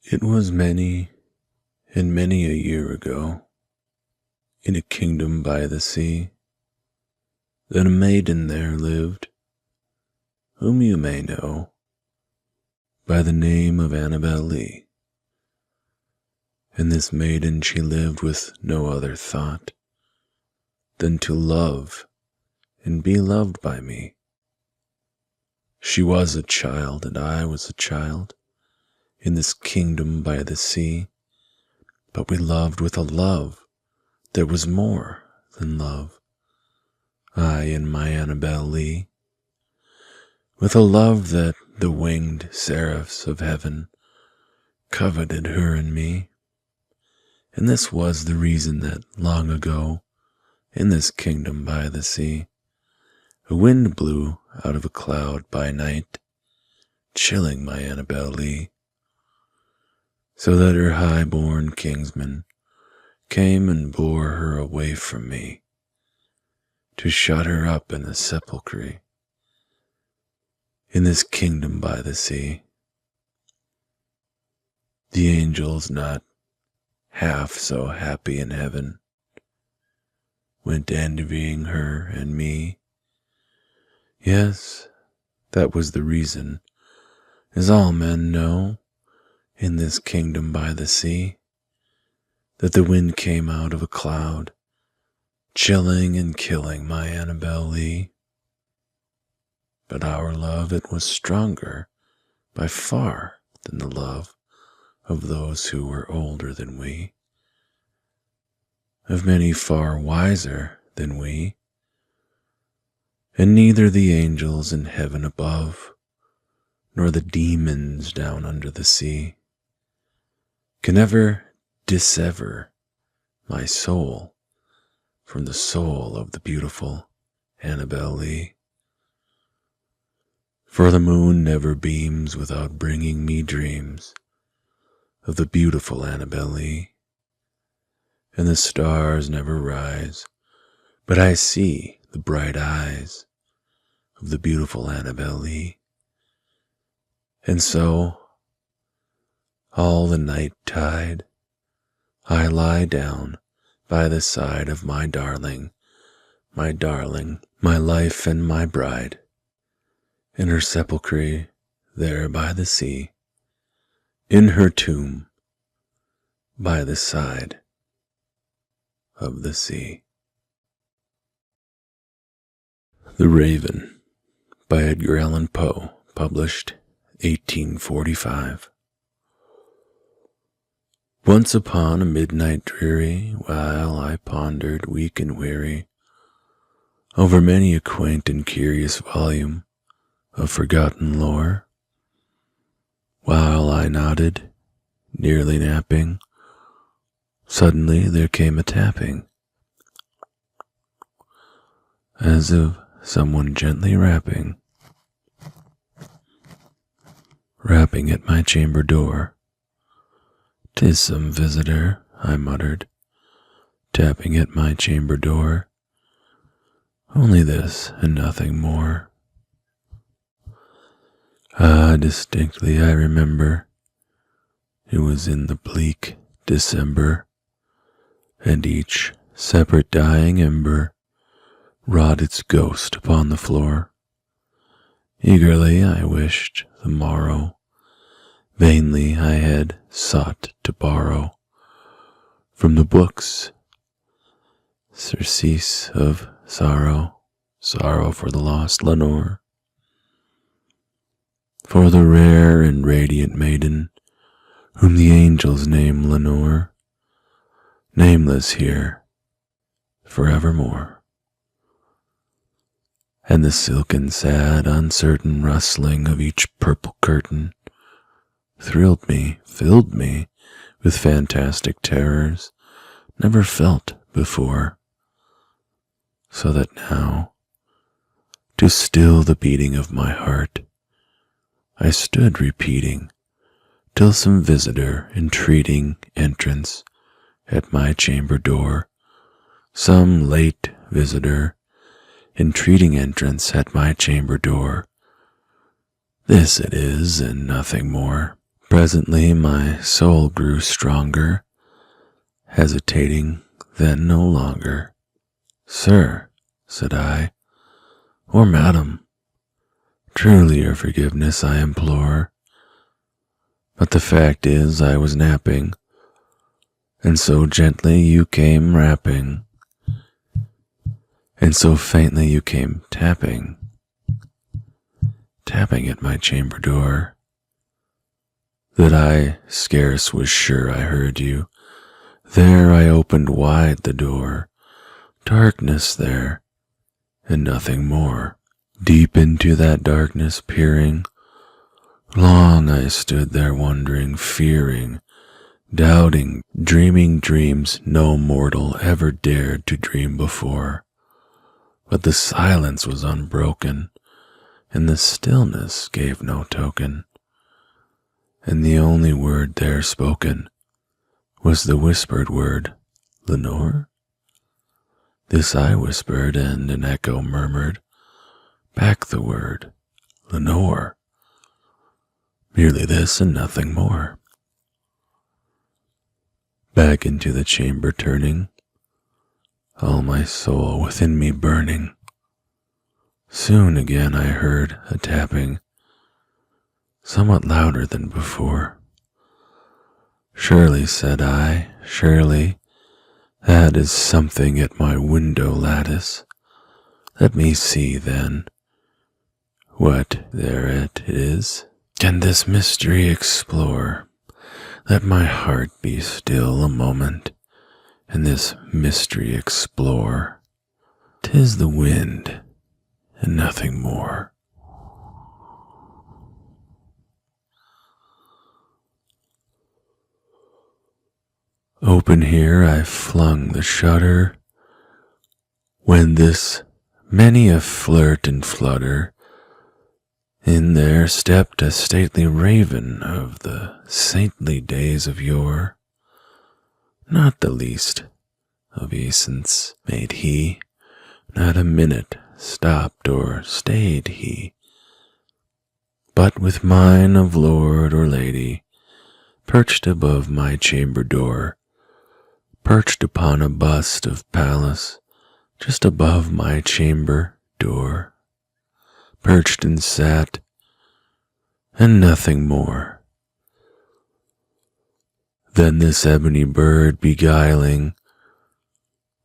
It was many and many a year ago, in a kingdom by the sea, that a maiden there lived, whom you may know by the name of Annabel. And this maiden she lived with no other thought than to love and be loved by me. She was a child and I was a child in this kingdom by the sea, but we loved with a love that was more than love, I and my Annabel, with a love that the winged seraphs of heaven coveted her and me. And this was the reason that long ago, in this kingdom by the sea, a wind blew out of a cloud by night, chilling my Annabel, so that her high-born kinsman came and bore her away from me, to shut her up in a sepulchre, in this kingdom by the sea. The angels, not half so happy in heaven, went envying her and me. Yes, that was the reason, as all men know, in this kingdom by the sea, that the wind came out of a cloud, chilling and killing my Annabel. But our love, it was stronger by far than the love of those who were older than we, of many far wiser than we, and neither the angels in heaven above, nor the demons down under the sea, can ever dissever my soul from the soul of the beautiful Annabel. For the moon never beams without bringing me dreams of the beautiful Annabel, and the stars never rise, but I see the bright eyes of the beautiful Annabel. And so, all the night tide, I lie down by the side of my darling, my life and my bride, in her sepulchre there by the sea, in her tomb by the side of the sea. The Raven by Edgar Allan Poe, published 1845. Once upon a midnight dreary, while I pondered, weak and weary, over many a quaint and curious volume of forgotten lore, while I nodded, nearly napping, suddenly there came a tapping, as of someone gently rapping at my chamber door. "'Tis some visitor," I muttered, tapping at my chamber door. "Only this and nothing more." Distinctly I remember, it was in the bleak December, and each separate dying ember wrought its ghost upon the floor. Eagerly I wished the morrow, vainly I had sought to borrow from the books surcease of sorrow, sorrow for the lost Lenore, for the rare and radiant maiden whom the angels name Lenore, nameless here forevermore. And the silken, sad, uncertain rustling of each purple curtain thrilled me, filled me with fantastic terrors never felt before, so that now, to still the beating of my heart, I stood repeating, till some visitor entreating entrance at my chamber door, some late visitor entreating entrance at my chamber door. This it is, and nothing more, Presently my soul grew stronger, hesitating then no longer. "Sir," said I, "or madam, truly your forgiveness I implore. But the fact is I was napping, and so gently you came rapping, and so faintly you came tapping at my chamber door, that I scarce was sure I heard you. There I opened wide the door, darkness there, and nothing more. Deep into that darkness peering, long I stood there wondering, fearing, doubting, dreaming dreams no mortal ever dared to dream before. But the silence was unbroken, and the stillness gave no token, and the only word there spoken was the whispered word, "Lenore?" This I whispered, and an echo murmured back the word, "Lenore." Merely this and nothing more. Back into the chamber turning, all my soul within me burning, soon again I heard a tapping, somewhat louder than before. "Surely," said I, "surely that is something at my window lattice. Let me see, then, what thereat is. Can this mystery explore? Let my heart be still a moment, and this mystery explore. 'Tis the wind, and nothing more." Open here I flung the shutter, when this many a flirt and flutter, in there stepped a stately raven of the saintly days of yore. Not the least obeisance made he, not a minute stopped or stayed he, but with mine of lord or lady, perched above my chamber door, perched upon a bust of Pallas, just above my chamber door, perched and sat, and nothing more. Then this ebony bird beguiling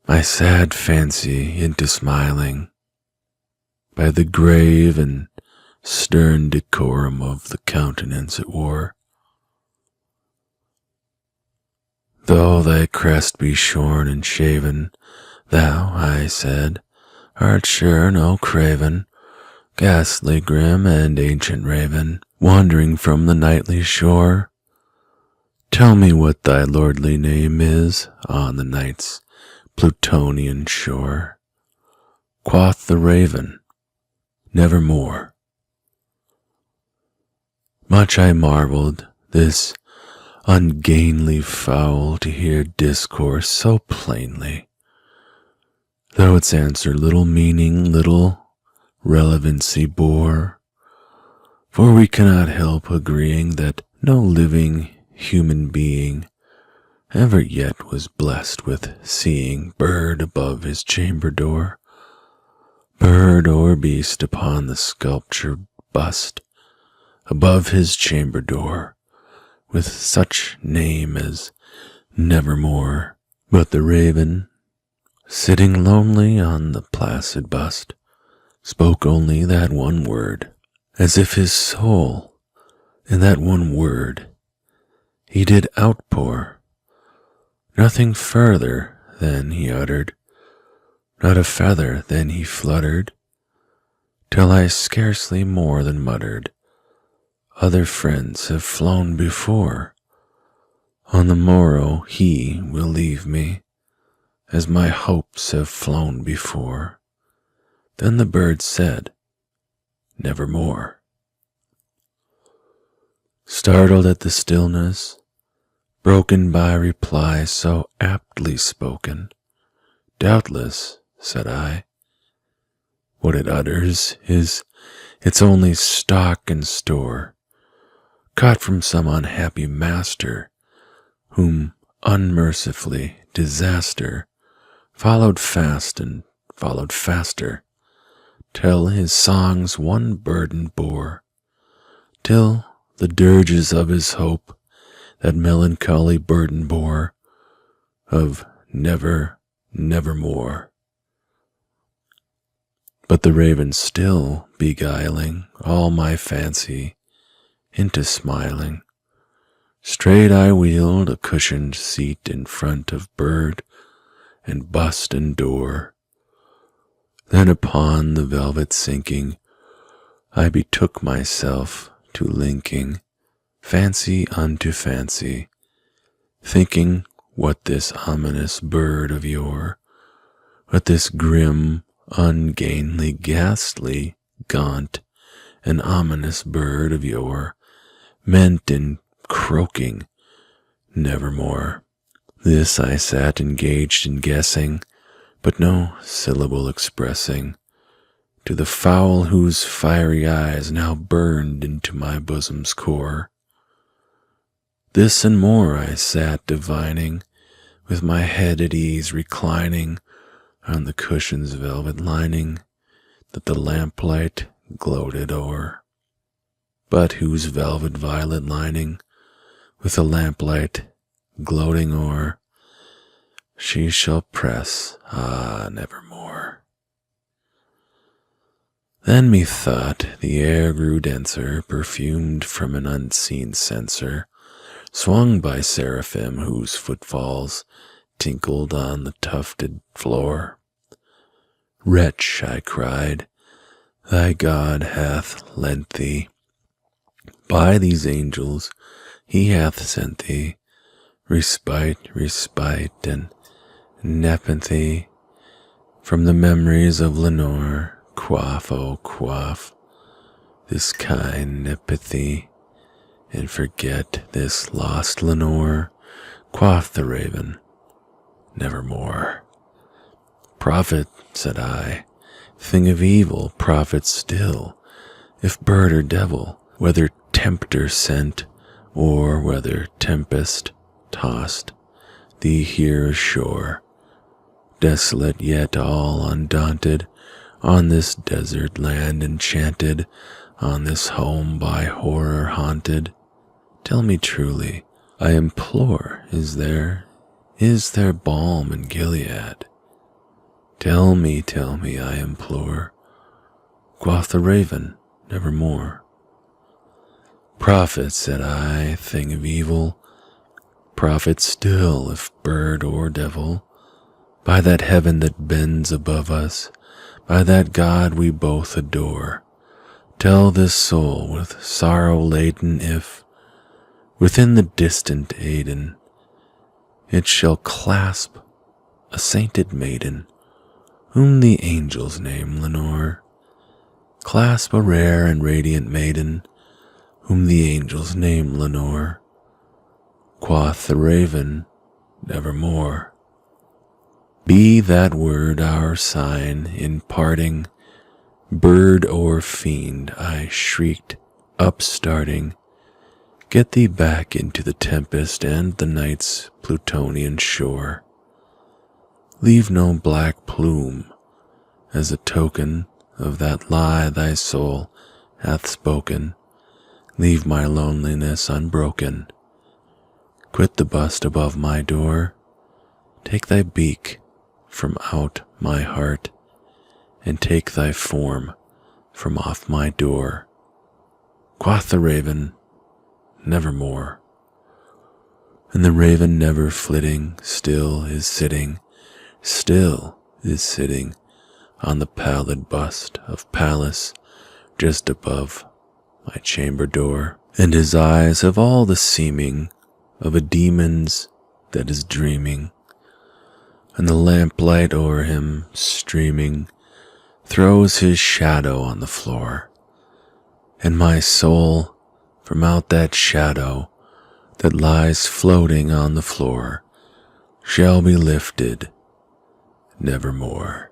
my sad fancy into smiling, by the grave and stern decorum of the countenance it wore. "Though thy crest be shorn and shaven, thou," I said, "art sure no craven, ghastly, grim, and ancient raven, wandering from the nightly shore. Tell me what thy lordly name is on the night's Plutonian shore." Quoth the raven, "Nevermore." Much I marveled this ungainly fowl to hear discourse so plainly, though its answer little meaning, little relevancy bore. For we cannot help agreeing that no living human being ever yet was blessed with seeing bird above his chamber door, bird or beast upon the sculptured bust above his chamber door, with such name as Nevermore. But the raven, sitting lonely on the placid bust, spoke only that one word, as if his soul in that one word he did outpour. Nothing further than he uttered, not a feather than he fluttered, till I scarcely more than muttered, "Other friends have flown before. On the morrow he will leave me, as my hopes have flown before." Then the bird said, "Nevermore." Startled at the stillness, broken by reply so aptly spoken, "Doubtless," said I, "what it utters is its only stock and store, caught from some unhappy master, whom unmercifully disaster followed fast and followed faster, till his songs one burden bore, till the dirges of his hope that melancholy burden bore, of never, nevermore. But the raven still beguiling all my fancy into smiling, straight I wheeled a cushioned seat in front of bird and bust and door. Then upon the velvet sinking, I betook myself to linking fancy unto fancy, thinking what this ominous bird of yore, what this grim, ungainly, ghastly, gaunt, and ominous bird of yore meant in croaking nevermore. This I sat engaged in guessing, but no syllable expressing, to the fowl whose fiery eyes now burned into my bosom's core. This and more I sat divining, with my head at ease reclining on the cushion's velvet lining that the lamplight gloated o'er, but whose velvet violet lining, with the lamplight gloating o'er, she shall press, nevermore. Then methought the air grew denser, perfumed from an unseen censer, swung by seraphim whose footfalls tinkled on the tufted floor. Wretch, I cried, thy God hath lent thee, by these angels he hath sent thee, respite, and nepenthe from the memories of Lenore. Quaff, oh quaff, this kind nepenthe, and forget this lost Lenore. Quaff the raven, nevermore. Prophet, said I, thing of evil, prophet still, if bird or devil, whether tempter sent, or whether tempest tossed thee here ashore, desolate yet all undaunted, on this desert land enchanted, on this home by horror haunted. Tell me truly, I implore, is there balm in Gilead? Tell me, I implore. Quoth the raven, nevermore. Prophet, said I, thing of evil, prophet still, if bird or devil, by that heaven that bends above us, by that God we both adore, tell this soul with sorrow laden if, within the distant Aidenn, it shall clasp a sainted maiden, whom the angels name Lenore, clasp a rare and radiant maiden, whom the angels name Lenore. Quoth the raven, nevermore. Be that word our sign in parting, bird or fiend, I shrieked, upstarting, get thee back into the tempest and the night's Plutonian shore. Leave no black plume as a token of that lie thy soul hath spoken. Leave my loneliness unbroken. Quit the bust above my door. Take thy beak from out my heart, and take thy form from off my door. Quoth the raven, nevermore. And the raven never flitting still is sitting on the pallid bust of Pallas just above my chamber door, and his eyes have all the seeming of a demon's that is dreaming, and the lamplight o'er him streaming throws his shadow on the floor, and my soul from out that shadow that lies floating on the floor shall be lifted nevermore.